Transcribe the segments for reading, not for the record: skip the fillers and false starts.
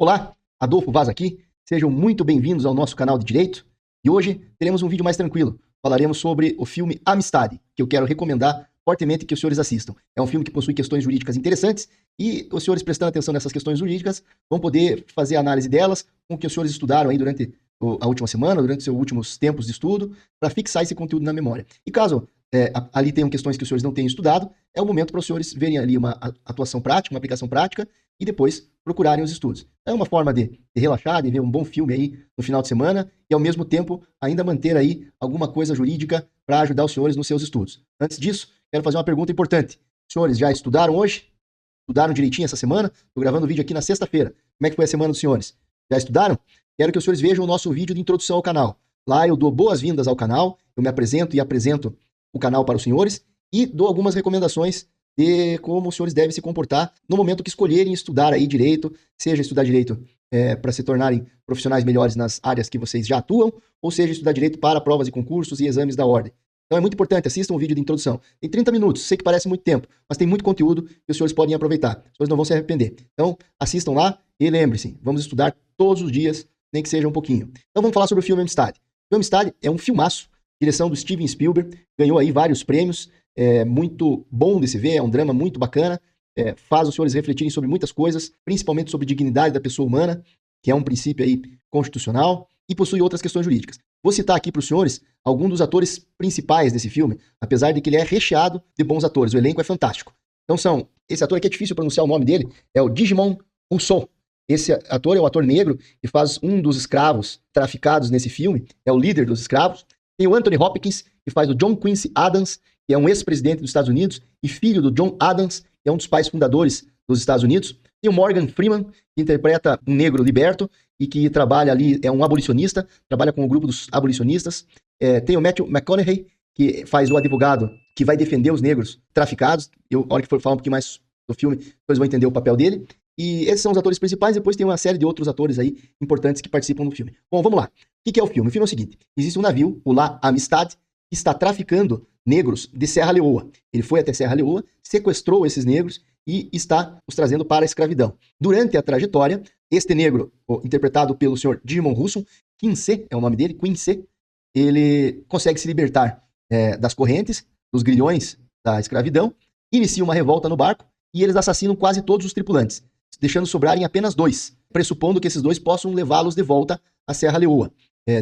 Olá, Adolfo Vaz aqui. Sejam muito bem-vindos ao nosso canal de Direito. E hoje teremos um vídeo mais tranquilo. Falaremos sobre o filme Amistade, que eu quero recomendar fortemente que os senhores assistam. É um filme que possui questões jurídicas interessantes e os senhores prestando atenção nessas questões jurídicas vão poder fazer a análise delas com o que os senhores estudaram aí durante a última semana, durante seus últimos tempos de estudo, para fixar esse conteúdo na memória. E caso ali tenham questões que os senhores não tenham estudado, é o momento para os senhores verem ali uma atuação prática, uma aplicação prática e depois procurarem os estudos. É uma forma de relaxar, de ver um bom filme aí no final de semana e ao mesmo tempo ainda manter aí alguma coisa jurídica para ajudar os senhores nos seus estudos. Antes disso, quero fazer uma pergunta importante. Os senhores já estudaram hoje? Estudaram direitinho essa semana? Estou gravando o vídeo aqui na sexta-feira. Como é que foi a semana dos senhores? Já estudaram? Quero que os senhores vejam o nosso vídeo de introdução ao canal. Lá eu dou boas-vindas ao canal, eu me apresento e apresento o canal para os senhores e dou algumas recomendações de como os senhores devem se comportar no momento que escolherem estudar aí direito, seja estudar direito para se tornarem profissionais melhores nas áreas que vocês já atuam, ou seja estudar direito para provas e concursos e exames da ordem. Então é muito importante, assistam um vídeo de introdução. Tem 30 minutos, sei que parece muito tempo, mas tem muito conteúdo que os senhores podem aproveitar. Os senhores não vão se arrepender. Então assistam lá e lembre-se, vamos estudar todos os dias, nem que seja um pouquinho. Então vamos falar sobre o filme Amistade. O filme Amistade é um filmaço, direção do Steven Spielberg, ganhou aí vários prêmios, é muito bom de se ver, é um drama muito bacana, faz os senhores refletirem sobre muitas coisas, principalmente sobre dignidade da pessoa humana, que é um princípio aí constitucional, e possui outras questões jurídicas. Vou citar aqui para os senhores alguns dos atores principais desse filme, apesar de que ele é recheado de bons atores, o elenco é fantástico. Então esse ator aqui é difícil pronunciar o nome dele, é o Djimon Hounsou. Esse ator é um ator negro que faz um dos escravos traficados nesse filme, é o líder dos escravos. Tem o Anthony Hopkins, que faz o John Quincy Adams, que é um ex-presidente dos Estados Unidos e filho do John Adams, que é um dos pais fundadores dos Estados Unidos. Tem o Morgan Freeman, que interpreta um negro liberto e que trabalha ali, é um abolicionista, trabalha com o grupo dos abolicionistas. Tem o Matthew McConaughey, que faz o advogado que vai defender os negros traficados. A hora que for falar um pouquinho mais do filme, depois vão entender o papel dele. E esses são os atores principais, depois tem uma série de outros atores aí importantes que participam do filme. Bom, vamos lá. O que é o filme? O filme é o seguinte, existe um navio, o La Amistad, que está traficando negros de Serra Leoa. Ele foi até Serra Leoa, sequestrou esses negros e está os trazendo para a escravidão. Durante a trajetória, este negro, interpretado pelo senhor Djimon Hounsou, Quincy é o nome dele, Quincy, ele consegue se libertar das correntes, dos grilhões da escravidão, inicia uma revolta no barco e eles assassinam quase todos os tripulantes, deixando sobrarem apenas 2, pressupondo que esses 2 possam levá-los de volta à Serra Leoa,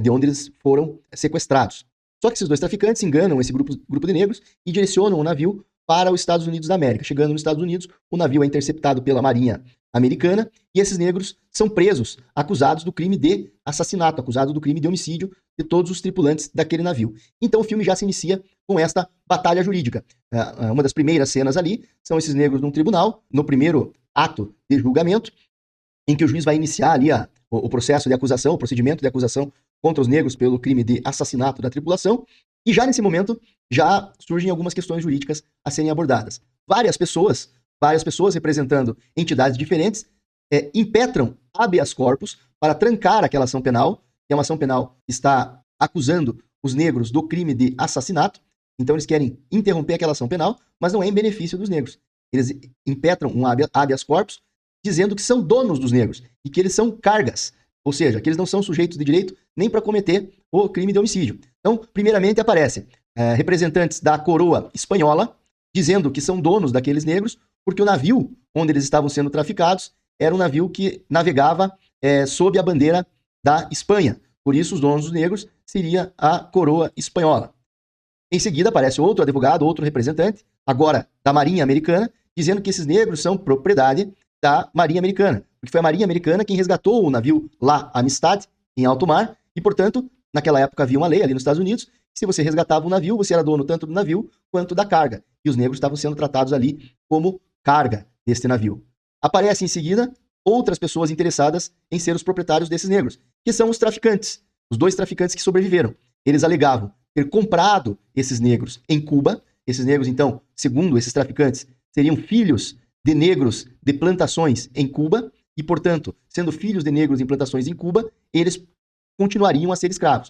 de onde eles foram sequestrados. Só que esses 2 traficantes enganam esse grupo de negros e direcionam o navio para os Estados Unidos da América. Chegando nos Estados Unidos, o navio é interceptado pela Marinha Americana e esses negros são presos, acusados do crime de assassinato, acusados do crime de homicídio de todos os tripulantes daquele navio. Então o filme já se inicia com esta batalha jurídica. Uma das primeiras cenas ali são esses negros num tribunal, no primeiro ato de julgamento, em que o juiz vai iniciar ali o processo de acusação, o procedimento de acusação contra os negros pelo crime de assassinato da tripulação, e já nesse momento já surgem algumas questões jurídicas a serem abordadas. Várias pessoas representando entidades diferentes impetram habeas corpus para trancar aquela ação penal, que é uma ação penal que está acusando os negros do crime de assassinato, então eles querem interromper aquela ação penal, mas não é em benefício dos negros. Eles impetram um habeas corpus dizendo que são donos dos negros e que eles são cargas, ou seja, que eles não são sujeitos de direito nem para cometer o crime de homicídio. Então, primeiramente aparecem representantes da coroa espanhola dizendo que são donos daqueles negros porque o navio onde eles estavam sendo traficados era um navio que navegava sob a bandeira da Espanha. Por isso, os donos dos negros seria a coroa espanhola. Em seguida, aparece outro advogado, outro representante, agora da Marinha Americana, dizendo que esses negros são propriedade da Marinha Americana, porque foi a Marinha Americana quem resgatou o navio La Amistad em alto mar, e, portanto, naquela época havia uma lei ali nos Estados Unidos, que se você resgatava um navio, você era dono tanto do navio quanto da carga, e os negros estavam sendo tratados ali como carga deste navio. Aparecem em seguida outras pessoas interessadas em ser os proprietários desses negros, que são os traficantes, os 2 traficantes que sobreviveram. Eles alegavam ter comprado esses negros em Cuba. Esses negros, então, segundo esses traficantes, seriam filhos de negros de plantações em Cuba e, portanto, sendo filhos de negros em plantações em Cuba, eles continuariam a ser escravos.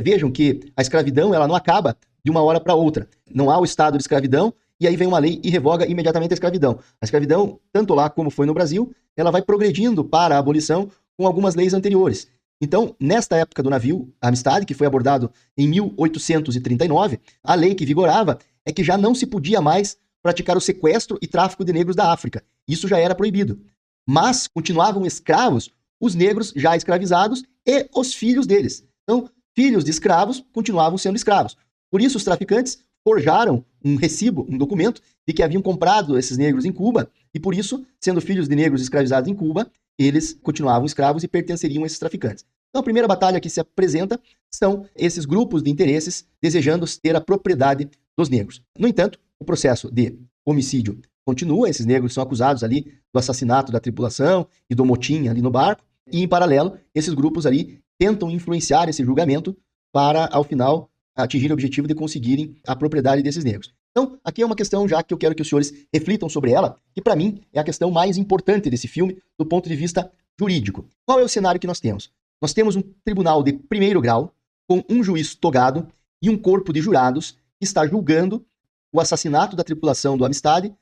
Vejam que a escravidão ela não acaba de uma hora para outra. Não há o estado de escravidão e aí vem uma lei e revoga imediatamente a escravidão. A escravidão, tanto lá como foi no Brasil, ela vai progredindo para a abolição com algumas leis anteriores. Então, nesta época do navio Amistad, que foi abordado em 1839, a lei que vigorava é que já não se podia mais praticar o sequestro e tráfico de negros da África. Isso já era proibido. Mas continuavam escravos os negros já escravizados e os filhos deles. Então, filhos de escravos continuavam sendo escravos. Por isso, os traficantes forjaram um recibo, um documento, de que haviam comprado esses negros em Cuba, e por isso, sendo filhos de negros escravizados em Cuba, eles continuavam escravos e pertenceriam a esses traficantes. Então, a primeira batalha que se apresenta são esses grupos de interesses desejando ter a propriedade dos negros. No entanto, o processo de homicídio continua, esses negros são acusados ali do assassinato da tripulação e do motim ali no barco, e em paralelo, esses grupos ali tentam influenciar esse julgamento para, ao final, atingir o objetivo de conseguirem a propriedade desses negros. Então, aqui é uma questão já que eu quero que os senhores reflitam sobre ela, que para mim é a questão mais importante desse filme do ponto de vista jurídico. Qual é o cenário que nós temos? Nós temos um tribunal de primeiro grau, com um juiz togado e um corpo de jurados que está julgando o assassinato da tripulação do Amistad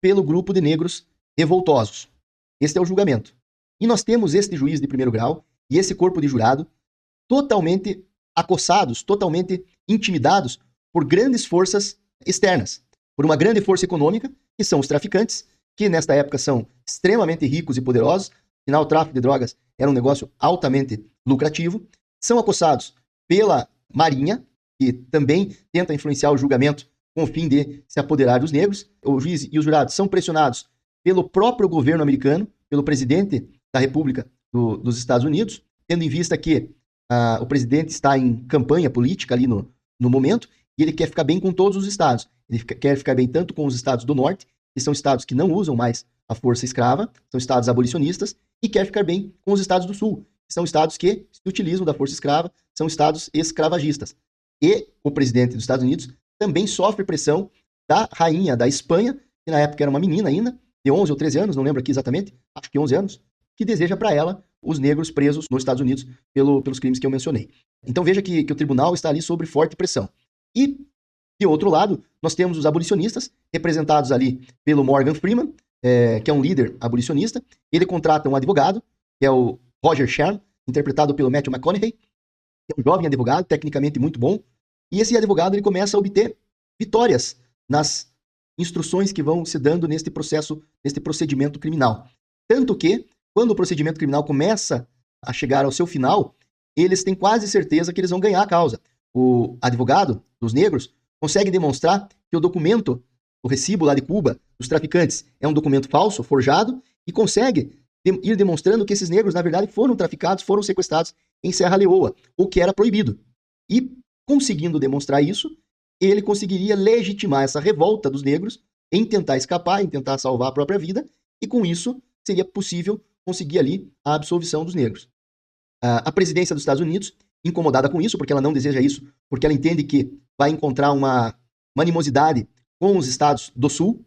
pelo grupo de negros revoltosos. Este é o julgamento. E nós temos este juiz de primeiro grau e esse corpo de jurado totalmente acossados, totalmente intimidados por grandes forças externas, por uma grande força econômica, que são os traficantes, que nesta época são extremamente ricos e poderosos. Afinal, o tráfico de drogas era um negócio altamente lucrativo. São acossados pela Marinha, que também tenta influenciar o julgamento com o fim de se apoderar dos negros. O juiz e os jurados são pressionados pelo próprio governo americano, pelo presidente da República dos Estados Unidos, tendo em vista que o presidente está em campanha política ali no momento, e ele quer ficar bem com todos os estados. Ele quer ficar bem tanto com os estados do norte, que são estados que não usam mais a força escrava, são estados abolicionistas, e quer ficar bem com os estados do sul, que são estados que se utilizam da força escrava, são estados escravagistas. E o presidente dos Estados Unidos também sofre pressão da rainha da Espanha, que na época era uma menina ainda, de 11 ou 13 anos, não lembro aqui exatamente, acho que 11 anos, que deseja para ela os negros presos nos Estados Unidos pelos crimes que eu mencionei. Então veja que o tribunal está ali sob forte pressão. E, de outro lado, nós temos os abolicionistas, representados ali pelo Morgan Freeman, que é um líder abolicionista. Ele contrata um advogado, que é o Roger Sherman, interpretado pelo Matthew McConaughey, que é um jovem advogado, tecnicamente muito bom. E esse advogado ele começa a obter vitórias nas instruções que vão se dando neste processo, neste procedimento criminal. Tanto que, quando o procedimento criminal começa a chegar ao seu final, eles têm quase certeza que eles vão ganhar a causa. O advogado dos negros consegue demonstrar que o documento, o recibo lá de Cuba, dos traficantes, é um documento falso, forjado, e consegue ir demonstrando que esses negros, na verdade, foram traficados, foram sequestrados em Serra Leoa, o que era proibido. E, conseguindo demonstrar isso, ele conseguiria legitimar essa revolta dos negros em tentar escapar, em tentar salvar a própria vida, e com isso seria possível conseguir ali a absolvição dos negros. A presidência dos Estados Unidos, incomodada com isso, porque ela não deseja isso, porque ela entende que vai encontrar uma animosidade com os estados do Sul,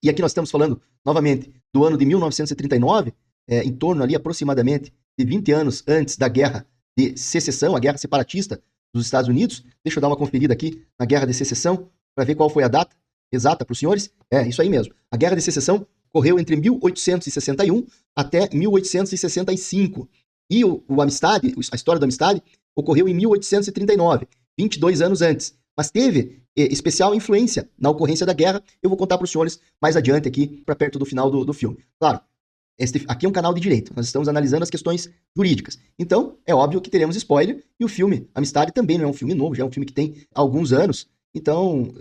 e aqui nós estamos falando, novamente, do ano de 1939, em torno ali aproximadamente de 20 anos antes da Guerra de Secessão, a Guerra Separatista dos Estados Unidos. Deixa eu dar uma conferida aqui na Guerra de Secessão, para ver qual foi a data exata para os senhores. É, isso aí mesmo. A Guerra de Secessão ocorreu entre 1861 até 1865. E o Amistad, a história do Amistad, ocorreu em 1839, 22 anos antes. Mas teve especial influência na ocorrência da guerra. Eu vou contar para os senhores mais adiante aqui, para perto do final do filme. Claro, aqui é um canal de direito. Nós estamos analisando as questões jurídicas. Então, é óbvio que teremos spoiler. E o filme Amistad também não é um filme novo, já é um filme que tem alguns anos. Então,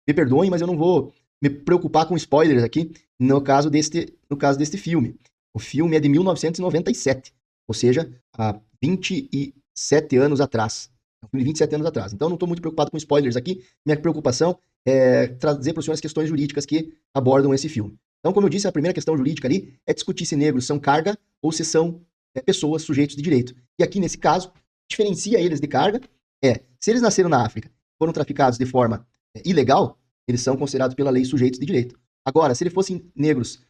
me perdoem, mas eu não vou me preocupar com spoilers aqui no caso deste filme. O filme é de 1997, ou seja, há 27 anos atrás. É um filme de 27 anos atrás. Então, eu não estou muito preocupado com spoilers aqui. Minha preocupação é trazer para os senhores as questões jurídicas que abordam esse filme. Então, como eu disse, a primeira questão jurídica ali é discutir se negros são carga ou se são pessoas, sujeitos de direito. E aqui, nesse caso, diferencia eles de carga se eles nasceram na África, foram traficados de forma ilegal, eles são considerados pela lei sujeitos de direito. Agora, se eles fossem negros,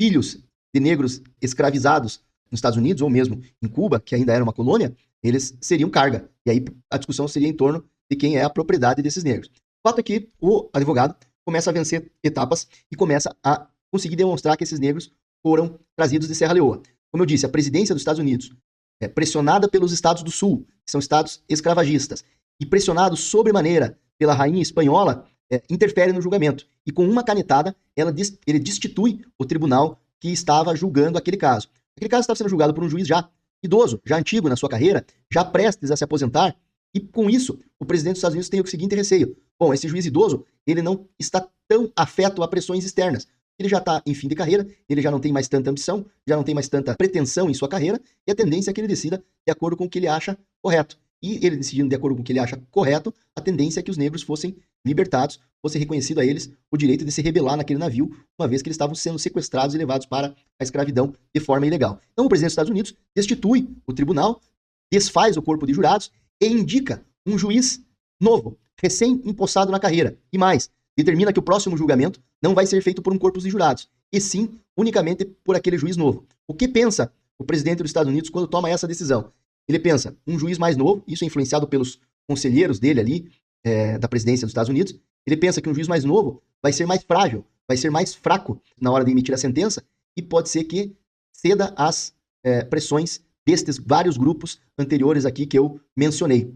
filhos de negros escravizados nos Estados Unidos, ou mesmo em Cuba, que ainda era uma colônia, eles seriam carga. E aí a discussão seria em torno de quem é a propriedade desses negros. O fato é que o advogado começa a vencer etapas e começa a conseguir demonstrar que esses negros foram trazidos de Serra Leoa. Como eu disse, a presidência dos Estados Unidos, pressionada pelos estados do sul, que são estados escravagistas, e pressionado sobremaneira pela rainha espanhola, interfere no julgamento. E com uma canetada, ele destitui o tribunal que estava julgando aquele caso. Aquele caso estava sendo julgado por um juiz já idoso, já antigo na sua carreira, já prestes a se aposentar, e com isso, o presidente dos Estados Unidos tem o seguinte receio. Bom, esse juiz idoso, ele não está tão afeto a pressões externas. Ele já está em fim de carreira, ele já não tem mais tanta ambição, já não tem mais tanta pretensão em sua carreira, e a tendência é que ele decida de acordo com o que ele acha correto. E ele decidindo de acordo com o que ele acha correto, a tendência é que os negros fossem libertados, fosse reconhecido a eles o direito de se rebelar naquele navio, uma vez que eles estavam sendo sequestrados e levados para a escravidão de forma ilegal. Então o presidente dos Estados Unidos destitui o tribunal, desfaz o corpo de jurados e indica um juiz novo, recém-empossado na carreira. E mais, determina que o próximo julgamento não vai ser feito por um corpo de jurados, e sim unicamente por aquele juiz novo. O que pensa o presidente dos Estados Unidos quando toma essa decisão? Ele pensa, um juiz mais novo, isso é influenciado pelos conselheiros dele ali, da presidência dos Estados Unidos, ele pensa que um juiz mais novo vai ser mais frágil, vai ser mais fraco na hora de emitir a sentença, e pode ser que ceda às pressões destes vários grupos anteriores aqui que eu mencionei.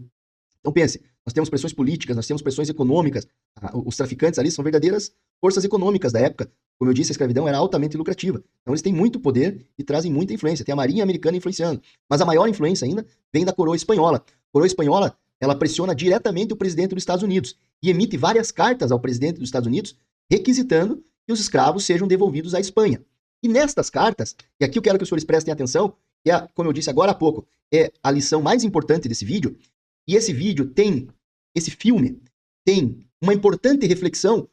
Então pense, nós temos pressões políticas, nós temos pressões econômicas, os traficantes ali são verdadeiras forças econômicas da época. Como eu disse, a escravidão era altamente lucrativa. Então eles têm muito poder e trazem muita influência. Tem a marinha americana influenciando. Mas a maior influência ainda vem da coroa espanhola. A coroa espanhola, ela pressiona diretamente o presidente dos Estados Unidos e emite várias cartas ao presidente dos Estados Unidos requisitando que os escravos sejam devolvidos à Espanha. E nestas cartas, e aqui eu quero que os senhores prestem atenção, que é, como eu disse agora há pouco, é a lição mais importante desse vídeo, e esse filme tem uma importante reflexão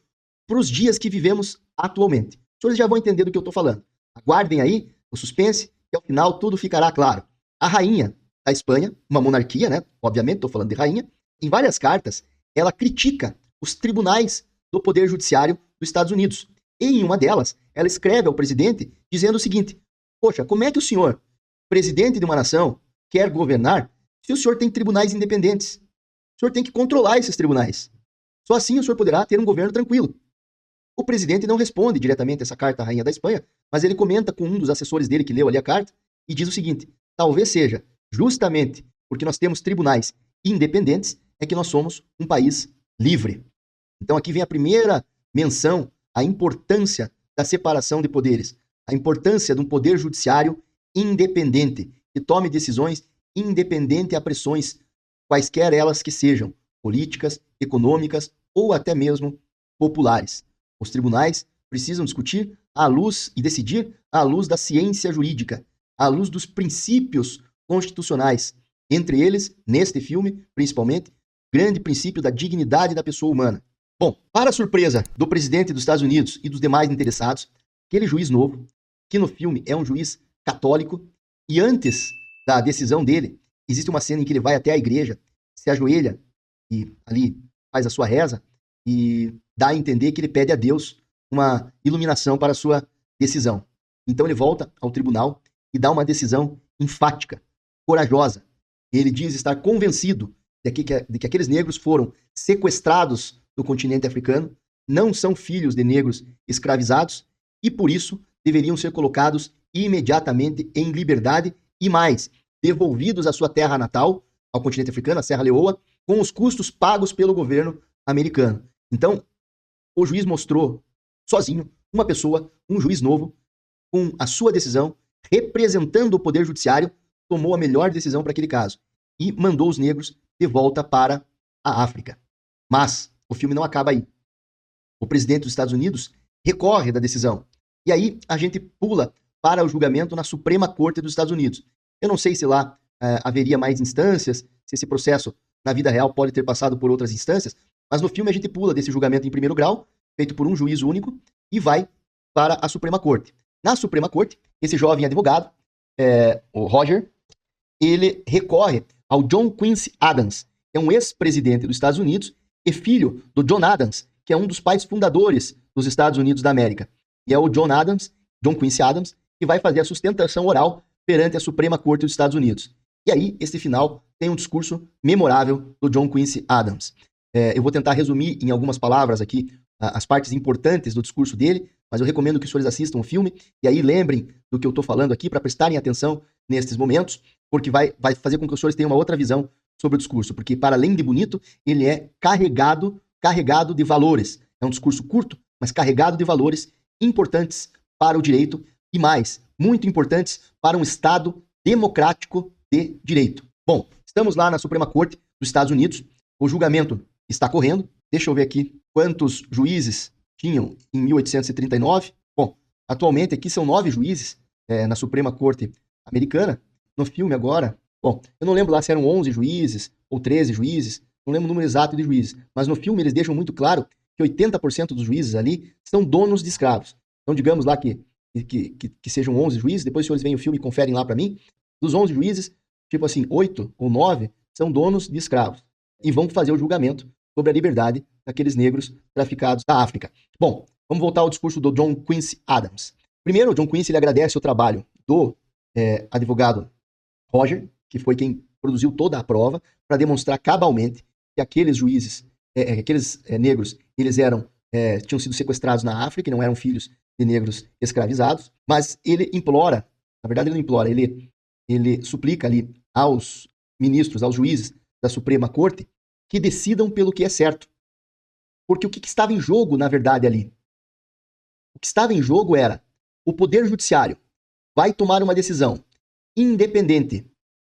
para os dias que vivemos atualmente. Os senhores já vão entender do que eu estou falando. Aguardem aí o suspense, que ao final tudo ficará claro. A rainha da Espanha, uma monarquia, né? Obviamente, estou falando de rainha, em várias cartas, ela critica os tribunais do Poder Judiciário dos Estados Unidos. E em uma delas, ela escreve ao presidente dizendo o seguinte: poxa, como é que o senhor, presidente de uma nação, quer governar se o senhor tem tribunais independentes? O senhor tem que controlar esses tribunais. Só assim o senhor poderá ter um governo tranquilo. O presidente não responde diretamente essa carta à rainha da Espanha, mas ele comenta com um dos assessores dele que leu ali a carta e diz o seguinte: talvez seja justamente porque nós temos tribunais independentes é que nós somos um país livre. Então aqui vem a primeira menção à importância da separação de poderes, a importância de um poder judiciário independente, que tome decisões independente a pressões, quaisquer elas que sejam, políticas, econômicas ou até mesmo populares. Os tribunais precisam discutir à luz e decidir à luz da ciência jurídica, à luz dos princípios constitucionais. Entre eles, neste filme, principalmente, o grande princípio da dignidade da pessoa humana. Bom, para a surpresa do presidente dos Estados Unidos e dos demais interessados, aquele juiz novo, que no filme é um juiz católico, e antes da decisão dele, existe uma cena em que ele vai até a igreja, se ajoelha e ali faz a sua reza e dá a entender que ele pede a Deus uma iluminação para a sua decisão. Então ele volta ao tribunal e dá uma decisão enfática, corajosa. Ele diz estar convencido de que aqueles negros foram sequestrados do continente africano, não são filhos de negros escravizados e, por isso, deveriam ser colocados imediatamente em liberdade e mais, devolvidos à sua terra natal, ao continente africano, à Serra Leoa, com os custos pagos pelo governo americano. Então, o juiz mostrou sozinho uma pessoa, um juiz novo, com a sua decisão, representando o poder judiciário, tomou a melhor decisão para aquele caso e mandou os negros de volta para a África. Mas o filme não acaba aí. O presidente dos Estados Unidos recorre da decisão. E aí a gente pula para o julgamento na Suprema Corte dos Estados Unidos. Eu não sei se lá haveria mais instâncias, se esse processo na vida real pode ter passado por outras instâncias, mas no filme a gente pula desse julgamento em primeiro grau, feito por um juiz único, e vai para a Suprema Corte. Na Suprema Corte, esse jovem advogado, o Roger, ele recorre ao John Quincy Adams, que é um ex-presidente dos Estados Unidos e filho do John Adams, que é um dos pais fundadores dos Estados Unidos da América. E é o John Quincy Adams, que vai fazer a sustentação oral perante a Suprema Corte dos Estados Unidos. E aí, esse final tem um discurso memorável do John Quincy Adams. Eu vou tentar resumir em algumas palavras aqui as partes importantes do discurso dele, mas eu recomendo que os senhores assistam o filme e aí lembrem do que eu estou falando aqui para prestarem atenção nestes momentos, porque vai fazer com que os senhores tenham uma outra visão sobre o discurso, porque para além de bonito, ele é carregado de valores. É um discurso curto, mas carregado de valores importantes para o direito e mais, muito importantes para um Estado democrático de direito. Bom, estamos lá na Suprema Corte dos Estados Unidos, o julgamento está correndo. Deixa eu ver aqui quantos juízes tinham em 1839. Bom, atualmente aqui são 9 juízes na Suprema Corte Americana. No filme agora, bom, eu não lembro lá se eram 11 juízes ou 13 juízes, não lembro o número exato de juízes, mas no filme eles deixam muito claro que 80% dos juízes ali são donos de escravos. Então digamos lá que sejam 11 juízes, depois os senhores veem o filme e conferem lá para mim, dos 11 juízes, tipo assim, 8 ou 9 são donos de escravos e vão fazer o julgamento sobre a liberdade daqueles negros traficados da África. Bom, vamos voltar ao discurso do John Quincy Adams. Primeiro, o John Quincy ele agradece o trabalho do advogado Roger, que foi quem produziu toda a prova, para demonstrar cabalmente que aqueles juízes, aqueles negros, eles tinham sido sequestrados na África e não eram filhos de negros escravizados, mas ele implora, na verdade ele não implora, ele suplica ali aos ministros, aos juízes da Suprema Corte, que decidam pelo que é certo. Porque o que estava em jogo, na verdade, ali? O que estava em jogo era o Poder Judiciário vai tomar uma decisão independente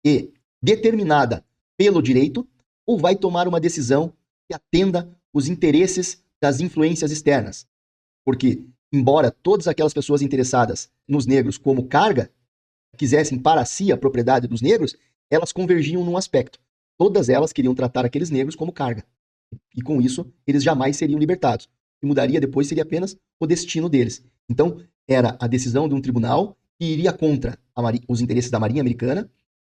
e determinada pelo direito ou vai tomar uma decisão que atenda os interesses das influências externas. Porque, embora todas aquelas pessoas interessadas nos negros como carga quisessem para si a propriedade dos negros, elas convergiam num aspecto. Todas elas queriam tratar aqueles negros como carga. E com isso, eles jamais seriam libertados. O que mudaria depois seria apenas o destino deles. Então, era a decisão de um tribunal que iria contra os interesses da Marinha Americana,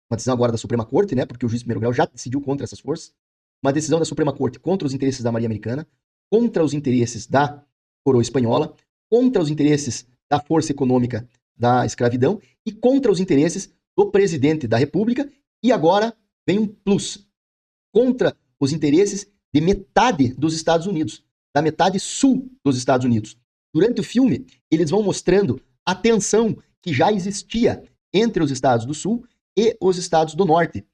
uma decisão agora da Suprema Corte, né, porque o juiz de primeiro grau já decidiu contra essas forças, uma decisão da Suprema Corte contra os interesses da Marinha Americana, contra os interesses da coroa espanhola, contra os interesses da força econômica da escravidão e contra os interesses do presidente da República. E agora vem um plus, contra os interesses de metade dos Estados Unidos, da metade sul dos Estados Unidos. Durante o filme, eles vão mostrando a tensão que já existia entre os estados do sul e os estados do norte.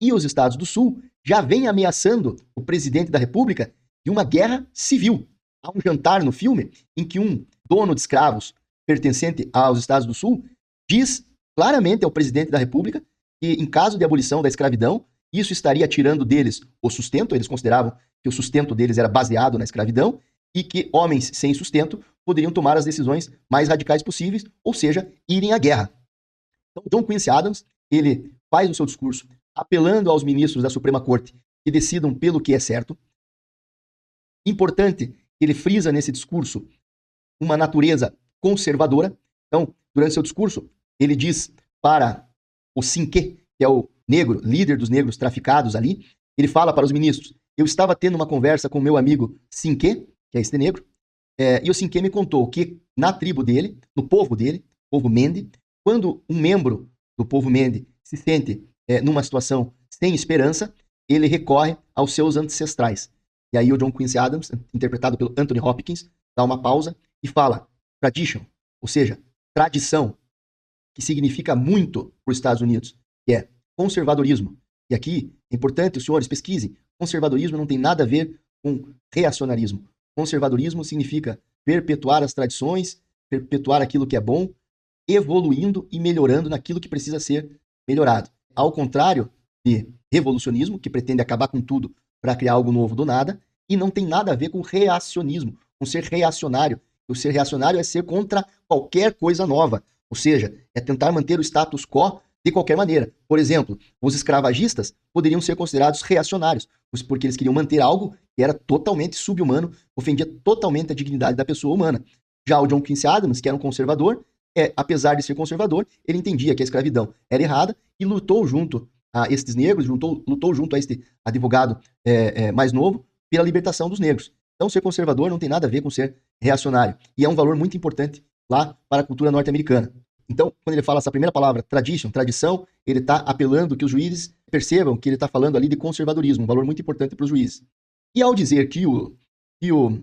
E os estados do sul já vêm ameaçando o presidente da República de uma guerra civil. Há um jantar no filme em que um dono de escravos pertencente aos estados do sul diz claramente ao presidente da República que, em caso de abolição da escravidão, isso estaria tirando deles o sustento. Eles consideravam que o sustento deles era baseado na escravidão e que homens sem sustento poderiam tomar as decisões mais radicais possíveis, ou seja, irem à guerra. Então, John Quincy Adams, ele faz o seu discurso apelando aos ministros da Suprema Corte que decidam pelo que é certo. Importante que ele frisa nesse discurso uma natureza conservadora. Então, durante seu discurso, ele diz para o Cinqué, que é o negro, líder dos negros traficados ali, ele fala para os ministros: eu estava tendo uma conversa com meu amigo Cinqué, que é este negro, e o Cinqué me contou que na tribo dele, no povo dele, povo Mende, quando um membro do povo Mende se sente numa situação sem esperança, ele recorre aos seus ancestrais. E aí o John Quincy Adams, interpretado pelo Anthony Hopkins, dá uma pausa e fala tradition, ou seja, tradição, que significa muito para os Estados Unidos, que é conservadorismo. E aqui é importante os senhores pesquisem. Conservadorismo não tem nada a ver com reacionarismo. Conservadorismo significa perpetuar as tradições, perpetuar aquilo que é bom, evoluindo e melhorando naquilo que precisa ser melhorado. Ao contrário de revolucionismo, que pretende acabar com tudo para criar algo novo do nada, e não tem nada a ver com reacionismo, com ser reacionário. O ser reacionário é ser contra qualquer coisa nova, ou seja, é tentar manter o status quo de qualquer maneira. Por exemplo, os escravagistas poderiam ser considerados reacionários, porque eles queriam manter algo que era totalmente subhumano, ofendia totalmente a dignidade da pessoa humana. Já o John Quincy Adams, que era um conservador, apesar de ser conservador, ele entendia que a escravidão era errada e lutou junto a estes negros, lutou junto a este advogado mais novo pela libertação dos negros. Então, ser conservador não tem nada a ver com ser reacionário. E é um valor muito importante lá para a cultura norte-americana. Então, quando ele fala essa primeira palavra, tradition, tradição, ele está apelando que os juízes percebam que ele está falando ali de conservadorismo, um valor muito importante para os juízes. E ao dizer que o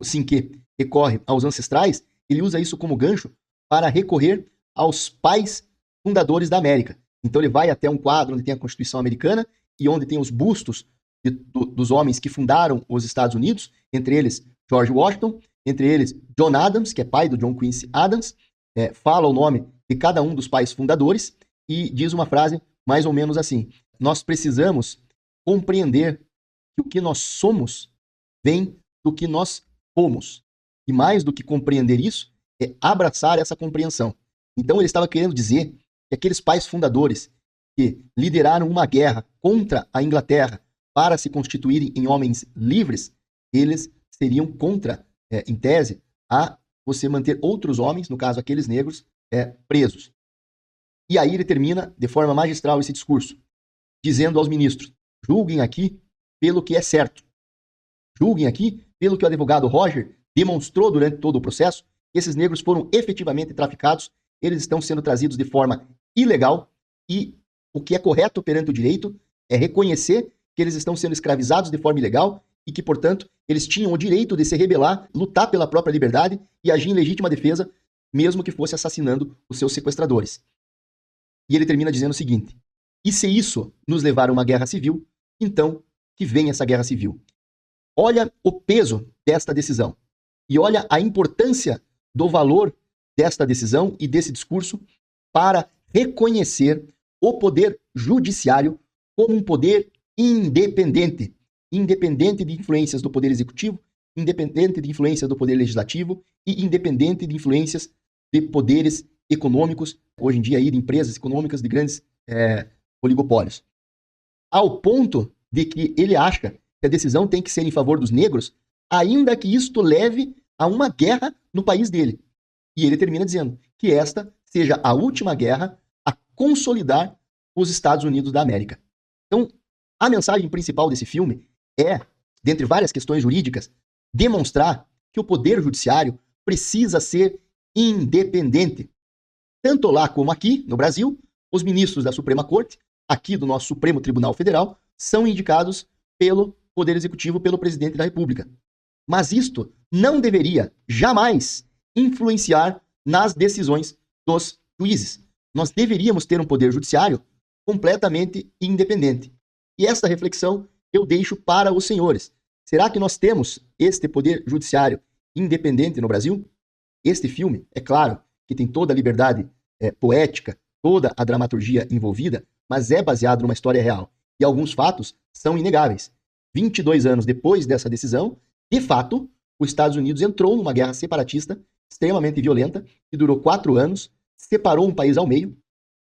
Cinqué, recorre aos ancestrais, ele usa isso como gancho para recorrer aos pais fundadores da América. Então ele vai até um quadro onde tem a Constituição Americana e onde tem os bustos dos homens que fundaram os Estados Unidos, entre eles George Washington, entre eles John Adams, que é pai do John Quincy Adams, fala o nome de cada um dos pais fundadores e diz uma frase mais ou menos assim: nós precisamos compreender que o que nós somos vem do que nós fomos. E mais do que compreender isso, é abraçar essa compreensão. Então ele estava querendo dizer que aqueles pais fundadores que lideraram uma guerra contra a Inglaterra para se constituírem em homens livres, eles seriam contra, em tese, a você manter outros homens, no caso aqueles negros, presos. E aí ele termina de forma magistral esse discurso, dizendo aos ministros: julguem aqui pelo que é certo. Julguem aqui pelo que o advogado Roger demonstrou durante todo o processo, que esses negros foram efetivamente traficados, eles estão sendo trazidos de forma ilegal e o que é correto perante o direito é reconhecer que eles estão sendo escravizados de forma ilegal e que, portanto, eles tinham o direito de se rebelar, lutar pela própria liberdade e agir em legítima defesa, mesmo que fosse assassinando os seus sequestradores. E ele termina dizendo o seguinte: e se isso nos levar a uma guerra civil, então que venha essa guerra civil. Olha o peso desta decisão e olha a importância do valor desta decisão e desse discurso para reconhecer o poder judiciário como um poder independente, independente de influências do poder executivo, independente de influências do poder legislativo e independente de influências de poderes econômicos, hoje em dia aí de empresas econômicas de grandes oligopólios. Ao ponto de que ele acha que a decisão tem que ser em favor dos negros, ainda que isto leve a uma guerra no país dele. E ele termina dizendo que esta seja a última guerra a consolidar os Estados Unidos da América. Então, a mensagem principal desse filme é, dentre várias questões jurídicas, demonstrar que o poder judiciário precisa ser independente. Tanto lá como aqui, no Brasil, os ministros da Suprema Corte, aqui do nosso Supremo Tribunal Federal, são indicados pelo Poder Executivo, pelo Presidente da República. Mas isto não deveria jamais influenciar nas decisões dos juízes. Nós deveríamos ter um poder judiciário completamente independente. E esta reflexão eu deixo para os senhores. Será que nós temos este poder judiciário independente no Brasil? Este filme, é claro, que tem toda a liberdade poética, toda a dramaturgia envolvida, mas é baseado numa história real. E alguns fatos são inegáveis. 22 anos depois dessa decisão, de fato, os Estados Unidos entrou numa guerra separatista extremamente violenta, que durou 4 anos, separou um país ao meio,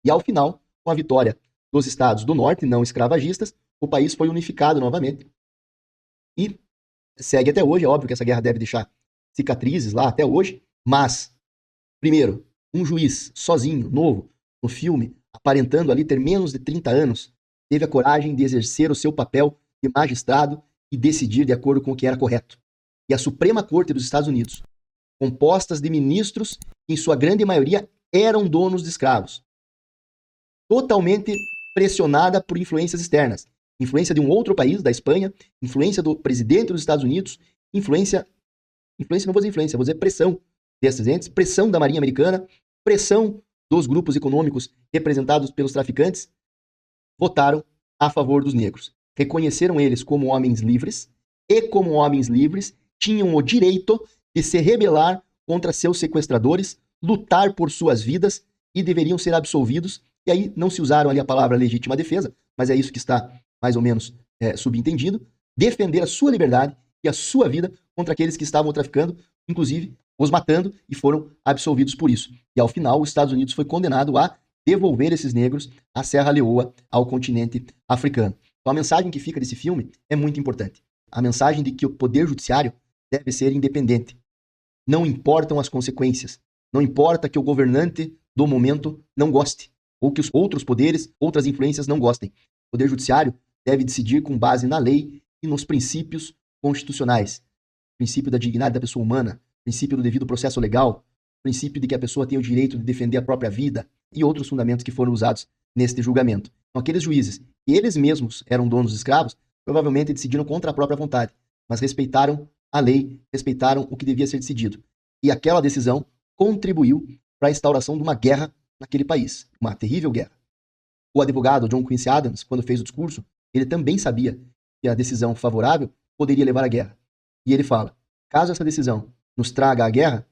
e ao final, com a vitória dos estados do norte, não escravagistas, o país foi unificado novamente. E segue até hoje, é óbvio que essa guerra deve deixar cicatrizes lá até hoje, mas, primeiro, um juiz sozinho, novo, no filme, aparentando ali ter menos de 30 anos, teve a coragem de exercer o seu papel de magistrado e decidir de acordo com o que era correto. E a Suprema Corte dos Estados Unidos, compostas de ministros que, em sua grande maioria, eram donos de escravos, totalmente pressionada por influências externas. Influência de um outro país, da Espanha, influência do presidente dos Estados Unidos, influência não vou dizer influência, vou dizer pressão desses entes, pressão da Marinha Americana, pressão dos grupos econômicos representados pelos traficantes, votaram a favor dos negros. Reconheceram eles como homens livres e, como homens livres, tinham o direito de se rebelar contra seus sequestradores, lutar por suas vidas e deveriam ser absolvidos. E aí não se usaram ali a palavra legítima defesa, mas é isso que está mais ou menos subentendido, defender a sua liberdade e a sua vida contra aqueles que estavam traficando, inclusive os matando, e foram absolvidos por isso. E ao final, os Estados Unidos foi condenado a devolver esses negros à Serra Leoa, ao continente africano. Então a mensagem que fica desse filme é muito importante. A mensagem de que o poder judiciário deve ser independente. Não importam as consequências. Não importa que o governante do momento não goste, ou que os outros poderes, outras influências não gostem. O poder judiciário deve decidir com base na lei e nos princípios constitucionais. O princípio da dignidade da pessoa humana, o princípio do devido processo legal, o princípio de que a pessoa tem o direito de defender a própria vida e outros fundamentos que foram usados neste julgamento. Então, aqueles juízes, que eles mesmos eram donos de escravos, provavelmente decidiram contra a própria vontade, mas respeitaram a lei, respeitaram o que devia ser decidido. E aquela decisão contribuiu para a instauração de uma guerra naquele país, uma terrível guerra. O advogado John Quincy Adams, quando fez o discurso, ele também sabia que a decisão favorável poderia levar à guerra. E ele fala, caso essa decisão nos traga a guerra,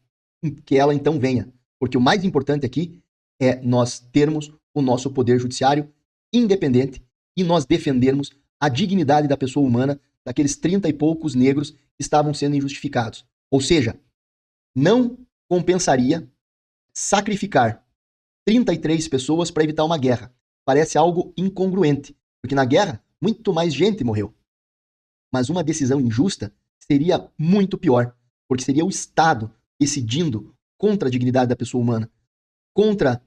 que ela então venha. Porque o mais importante aqui é nós termos o nosso poder judiciário independente e nós defendermos a dignidade da pessoa humana, daqueles 30 e poucos negros que estavam sendo injustificados. Ou seja, não compensaria sacrificar 33 pessoas para evitar uma guerra. Parece algo incongruente, porque na guerra muito mais gente morreu. Mas uma decisão injusta seria muito pior, porque seria o Estado decidindo contra a dignidade da pessoa humana, contra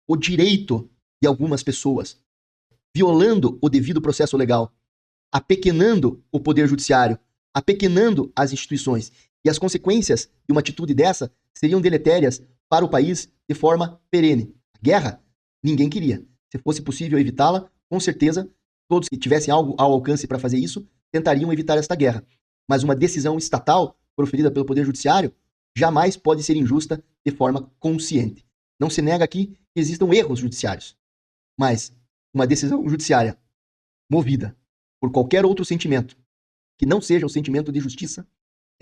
o direito de algumas pessoas, violando o devido processo legal, apequenando o poder judiciário, apequenando as instituições. E as consequências de uma atitude dessa seriam deletérias para o país de forma perene. A guerra, ninguém queria. Se fosse possível evitá-la, com certeza, todos que tivessem algo ao alcance para fazer isso, tentariam evitar esta guerra. Mas uma decisão estatal, proferida pelo Poder Judiciário, jamais pode ser injusta de forma consciente. Não se nega aqui que existam erros judiciários, mas uma decisão judiciária movida por qualquer outro sentimento que não seja o sentimento de justiça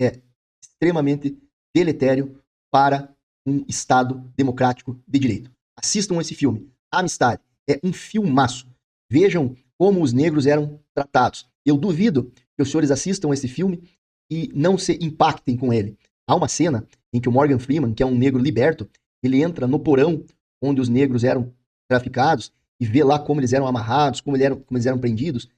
é extremamente deletério para um Estado democrático de direito. Assistam esse filme, Amistade. É um filmaço. Vejam como os negros eram tratados. Eu duvido que os senhores assistam esse filme e não se impactem com ele. Há uma cena em que o Morgan Freeman, que é um negro liberto, ele entra no porão onde os negros eram traficados e vê lá como eles eram amarrados, como eles eram prendidos,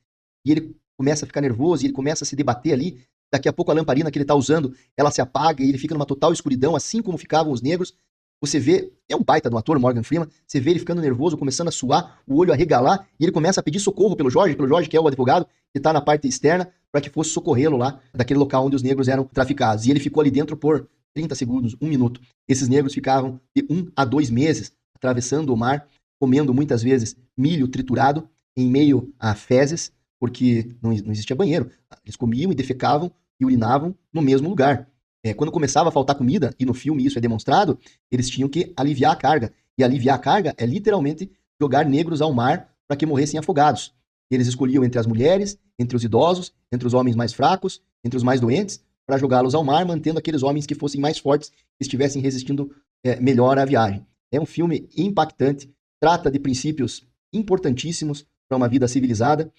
e ele começa a ficar nervoso, e ele começa a se debater ali. Daqui a pouco a lamparina que ele está usando, ela se apaga e ele fica numa total escuridão, assim como ficavam os negros. Você vê, é um baita de um ator, Morgan Freeman, você vê ele ficando nervoso, começando a suar, o olho a regalar, e ele começa a pedir socorro pelo Jorge, que é o advogado, que está na parte externa, para que fosse socorrê-lo lá, daquele local onde os negros eram traficados. E ele ficou ali dentro por 30 segundos, 1 minuto. Esses negros ficavam de 1 a 2 meses atravessando o mar, comendo muitas vezes milho triturado em meio a fezes, porque não existia banheiro. Eles comiam e defecavam e urinavam no mesmo lugar. Quando começava a faltar comida, e no filme isso é demonstrado, eles tinham que aliviar a carga. E aliviar a carga é literalmente jogar negros ao mar para que morressem afogados. Eles escolhiam entre as mulheres, entre os idosos, entre os homens mais fracos, entre os mais doentes, para jogá-los ao mar, mantendo aqueles homens que fossem mais fortes, que estivessem resistindo melhor à viagem. É um filme impactante, trata de princípios importantíssimos para uma vida civilizada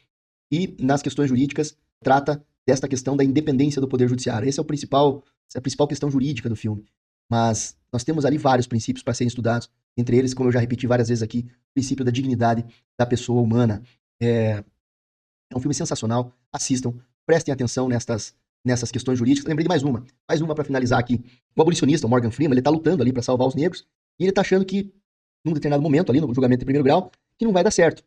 e, nas questões jurídicas, trata desta questão da independência do Poder Judiciário. Essa é a principal questão jurídica do filme. Mas nós temos ali vários princípios para serem estudados, entre eles, como eu já repeti várias vezes aqui, o princípio da dignidade da pessoa humana. É um filme sensacional, assistam, prestem atenção nessas questões jurídicas. Lembrei de mais uma para finalizar aqui. O abolicionista, o Morgan Freeman, ele está lutando ali para salvar os negros, e ele está achando que, num determinado momento ali, no julgamento de primeiro grau, que não vai dar certo.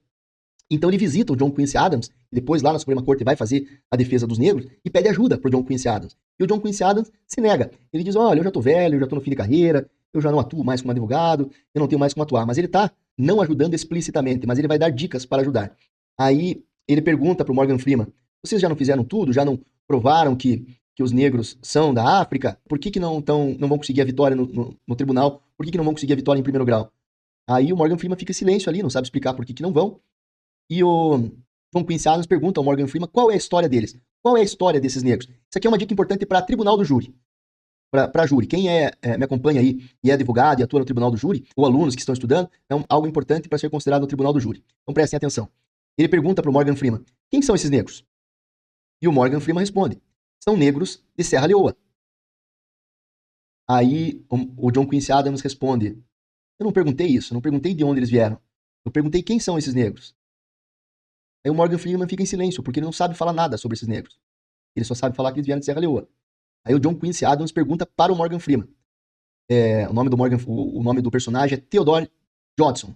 Então ele visita o John Quincy Adams, e depois lá na Suprema Corte vai fazer a defesa dos negros, e pede ajuda pro John Quincy Adams. E o John Quincy Adams se nega. Ele diz, olha, eu já tô velho, eu já tô no fim de carreira, eu já não atuo mais como advogado, eu não tenho mais como atuar. Mas ele tá não ajudando explicitamente, mas ele vai dar dicas para ajudar. Aí ele pergunta pro Morgan Freeman, vocês já não fizeram tudo? Já não provaram que os negros são da África? Por que não vão conseguir a vitória no tribunal? Por que não vão conseguir a vitória em primeiro grau? Aí o Morgan Freeman fica em silêncio ali, não sabe explicar por que não vão. E o John Quincy Adams pergunta ao Morgan Freeman qual é a história deles. Qual é a história desses negros? Isso aqui é uma dica importante para tribunal do júri. Para júri. Quem me acompanha aí e é advogado e atua no tribunal do júri, ou alunos que estão estudando, é algo importante para ser considerado no tribunal do júri. Então prestem atenção. Ele pergunta para o Morgan Freeman, quem são esses negros? E o Morgan Freeman responde, são negros de Serra Leoa. Aí o John Quincy Adams responde, eu não perguntei isso, não perguntei de onde eles vieram. Eu perguntei quem são esses negros. Aí o Morgan Freeman fica em silêncio, porque ele não sabe falar nada sobre esses negros. Ele só sabe falar que eles vieram de Serra Leoa. Aí o John Quincy Adams pergunta para o Morgan Freeman. O nome do personagem é Theodore Judson.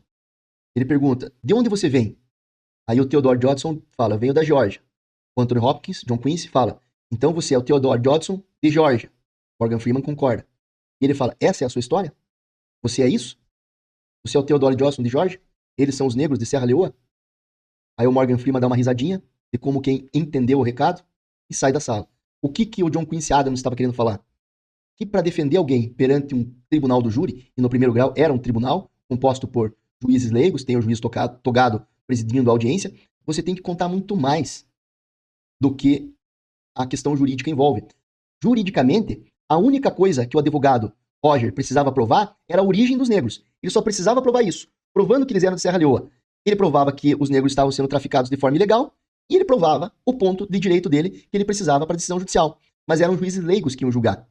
Ele pergunta, de onde você vem? Aí o Theodore Judson fala, venho da Geórgia. O Anthony Hopkins, John Quincy, fala, então você é o Theodore Judson de Geórgia. Morgan Freeman concorda. E ele fala, essa é a sua história? Você é isso? Você é o Theodore Judson de Geórgia? Eles são os negros de Serra Leoa? Aí o Morgan Freeman dá uma risadinha, de como quem entendeu o recado, e sai da sala. O que o John Quincy Adams estava querendo falar? Que para defender alguém perante um tribunal do júri, e no primeiro grau era um tribunal composto por juízes leigos, tem o juiz togado presidindo a audiência, você tem que contar muito mais do que a questão jurídica envolve. Juridicamente, a única coisa que o advogado Roger precisava provar era a origem dos negros. Ele só precisava provar isso. Provando que eles eram de Serra Leoa, ele provava que os negros estavam sendo traficados de forma ilegal e ele provava o ponto de direito dele que ele precisava para a decisão judicial. Mas eram juízes leigos que iam julgar.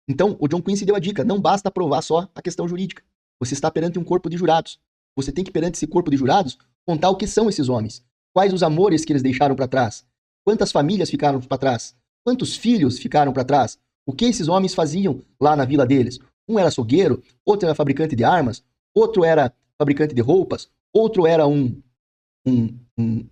Então, o John Quincy deu a dica, não basta provar só a questão jurídica. Você está perante um corpo de jurados. Você tem que, perante esse corpo de jurados, contar o que são esses homens. Quais os amores que eles deixaram para trás. Quantas famílias ficaram para trás. Quantos filhos ficaram para trás. O que esses homens faziam lá na vila deles. Um era açougueiro, outro era fabricante de armas, outro era fabricante de roupas, outro era um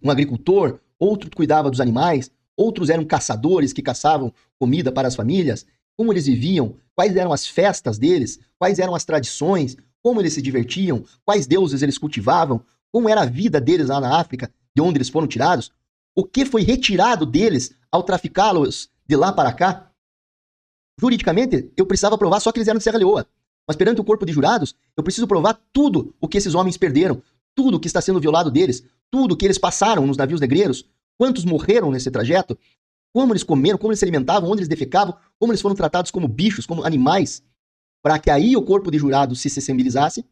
agricultor, outro cuidava dos animais, outros eram caçadores que caçavam comida para as famílias. Como eles viviam, quais eram as festas deles, quais eram as tradições, como eles se divertiam, quais deuses eles cultivavam, como era a vida deles lá na África, de onde eles foram tirados, o que foi retirado deles ao traficá-los de lá para cá. Juridicamente, eu precisava provar só que eles eram de Serra Leoa, mas perante o corpo de jurados, eu preciso provar tudo o que esses homens perderam, tudo o que está sendo violado deles, tudo o que eles passaram nos navios negreiros, quantos morreram nesse trajeto, como eles comeram, como eles se alimentavam, onde eles defecavam, como eles foram tratados como bichos, como animais, para que aí o corpo de jurados se sensibilizasse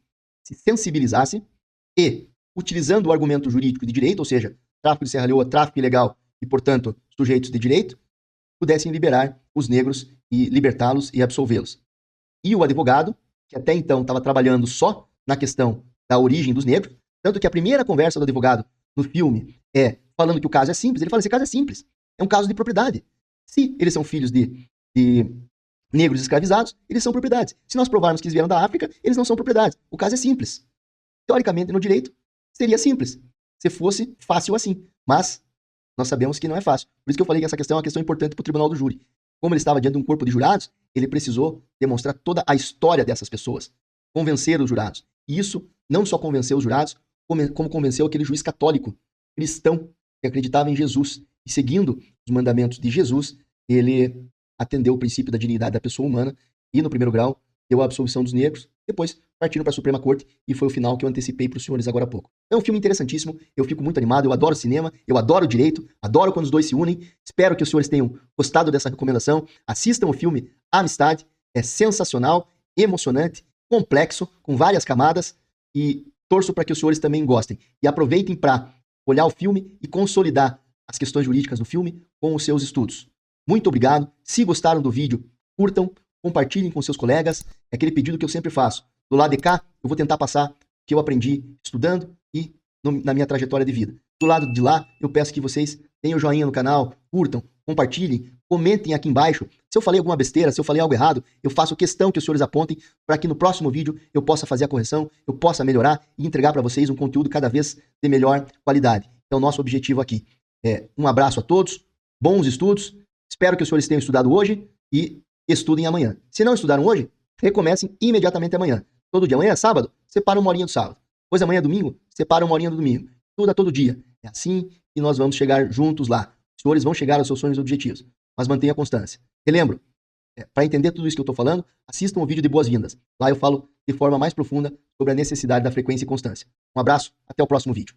e, utilizando o argumento jurídico de direito, ou seja, tráfico de Serra Leoa, tráfico ilegal e, portanto, sujeitos de direito, pudessem liberar os negros e libertá-los e absolvê-los. E o advogado, que até então estava trabalhando só na questão da origem dos negros, tanto que a primeira conversa do advogado no filme é falando que o caso é simples, ele fala, esse caso é simples. É um caso de propriedade. Se eles são filhos de negros escravizados, eles são propriedades. Se nós provarmos que eles vieram da África, eles não são propriedades. O caso é simples. Teoricamente, no direito, seria simples. Se fosse fácil assim. Mas nós sabemos que não é fácil. Por isso que eu falei que essa questão é uma questão importante para o tribunal do júri. Como ele estava diante de um corpo de jurados, ele precisou demonstrar toda a história dessas pessoas. Convencer os jurados. E isso não só convenceu os jurados, como convenceu aquele juiz católico, cristão, que acreditava em Jesus. E seguindo os mandamentos de Jesus, ele atendeu o princípio da dignidade da pessoa humana e, no primeiro grau, deu a absolvição dos negros, depois partindo para a Suprema Corte, e foi o final que eu antecipei para os senhores agora há pouco. É um filme interessantíssimo, eu fico muito animado, eu adoro cinema, eu adoro direito, adoro quando os dois se unem, espero que os senhores tenham gostado dessa recomendação, assistam o filme Amistade, é sensacional, emocionante, complexo, com várias camadas, e torço para que os senhores também gostem. E aproveitem para olhar o filme e consolidar as questões jurídicas do filme com os seus estudos. Muito obrigado. Se gostaram do vídeo, curtam, compartilhem com seus colegas. É aquele pedido que eu sempre faço. Do lado de cá, eu vou tentar passar o que eu aprendi estudando e na minha trajetória de vida. Do lado de lá, eu peço que vocês deem o joinha no canal, curtam, compartilhem, comentem aqui embaixo. Se eu falei alguma besteira, se eu falei algo errado, eu faço questão que os senhores apontem para que no próximo vídeo eu possa fazer a correção, eu possa melhorar e entregar para vocês um conteúdo cada vez de melhor qualidade. Então, o nosso objetivo aqui é um abraço a todos, bons estudos, espero que os senhores tenham estudado hoje e estudem amanhã. Se não estudaram hoje, recomecem imediatamente amanhã. Todo dia, amanhã é sábado, separa uma horinha do sábado. Depois amanhã é domingo, separa uma horinha do domingo. Estuda todo dia. É assim que nós vamos chegar juntos lá. Os senhores vão chegar aos seus sonhos e objetivos, mas mantenha a constância. Relembro, para entender tudo isso que eu estou falando, assistam o vídeo de boas-vindas. Lá eu falo de forma mais profunda sobre a necessidade da frequência e constância. Um abraço, até o próximo vídeo.